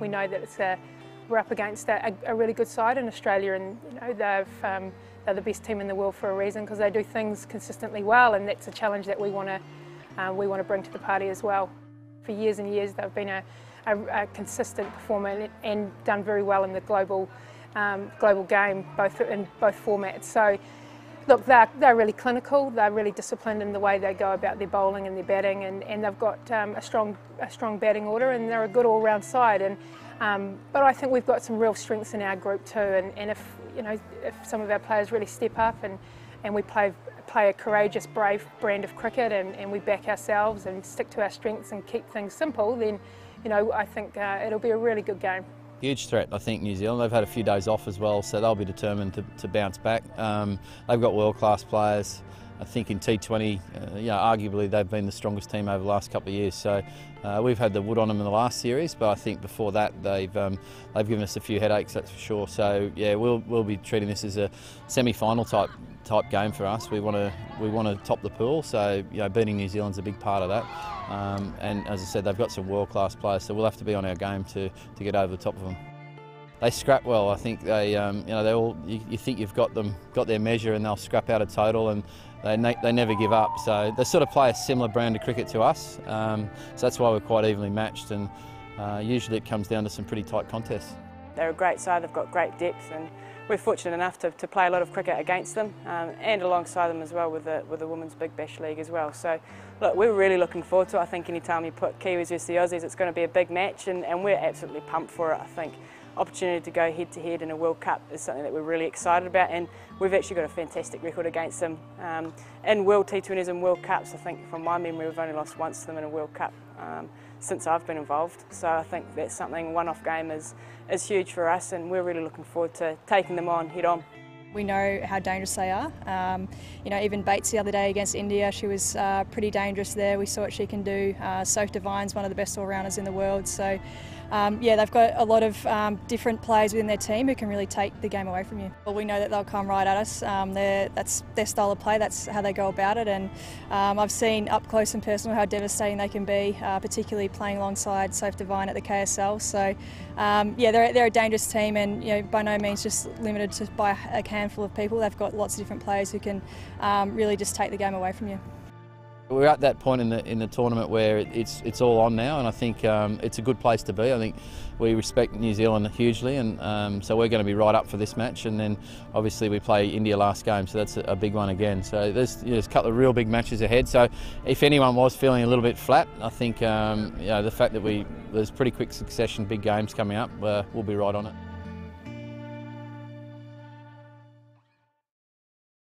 We know that we're up against a really good side in Australia, and they're the best team in the world for a reason, because they do things consistently well, and that's a challenge that we want to bring to the party as well. For years and years, they've been a consistent performer and done very well in the global game, in both formats. So, look, they're really clinical. They're really disciplined in the way they go about their bowling and their batting, and they've got a strong batting order, and they're a good all-round side. But I think we've got some real strengths in our group too. And if some of our players really step up and we play a courageous, brave brand of cricket, and we back ourselves and stick to our strengths and keep things simple, then I think it'll be a really good game. Huge threat, I think, New Zealand. They've had a few days off as well, so they'll be determined to bounce back. They've got world-class players. I think in T20, arguably they've been the strongest team over the last couple of years. So we've had the wood on them in the last series, but I think before that they've given us a few headaches, that's for sure. So yeah, we'll be treating this as a semi-final type game for us. We want to top the pool, so beating New Zealand's a big part of that. And as I said, they've got some world-class players, so we'll have to be on our game to get over the top of them. They scrap well. I think they all. You think you've got their measure, and they'll scrap out a total, and they never give up. So they sort of play a similar brand of cricket to us. So that's why we're quite evenly matched, and usually it comes down to some pretty tight contests. They're a great side. They've got great depth, and we're fortunate enough to play a lot of cricket against them, and alongside them as well with the Women's Big Bash League as well. So look, we're really looking forward to it. I think any time you put Kiwis versus the Aussies, it's going to be a big match, and we're absolutely pumped for it. I think opportunity to go head-to-head in a World Cup is something that we're really excited about, and we've actually got a fantastic record against them in World T20s and World Cups. I think from my memory we've only lost once to them in a World Cup since I've been involved. So I think that's something, one-off game is huge for us, and we're really looking forward to taking them on head-on. We know how dangerous they are. Even Bates the other day against India, she was pretty dangerous there. We saw what she can do. Soph Devine's one of the best all-rounders in the world. So they've got a lot of different players within their team who can really take the game away from you. Well, we know that they'll come right at us. That's their style of play, that's how they go about it, and I've seen up close and personal how devastating they can be, particularly playing alongside Soph Devine at the KSL. So they're a dangerous team, and by no means just limited by a handful of people. They've got lots of different players who can really just take the game away from you. We're at that point in the tournament where it's all on now, and I think it's a good place to be. I think we respect New Zealand hugely, and so we're going to be right up for this match. And then obviously we play India last game, so that's a big one again. So there's a couple of real big matches ahead. So if anyone was feeling a little bit flat, I think the fact that there's pretty quick succession, big games coming up, we'll be right on it.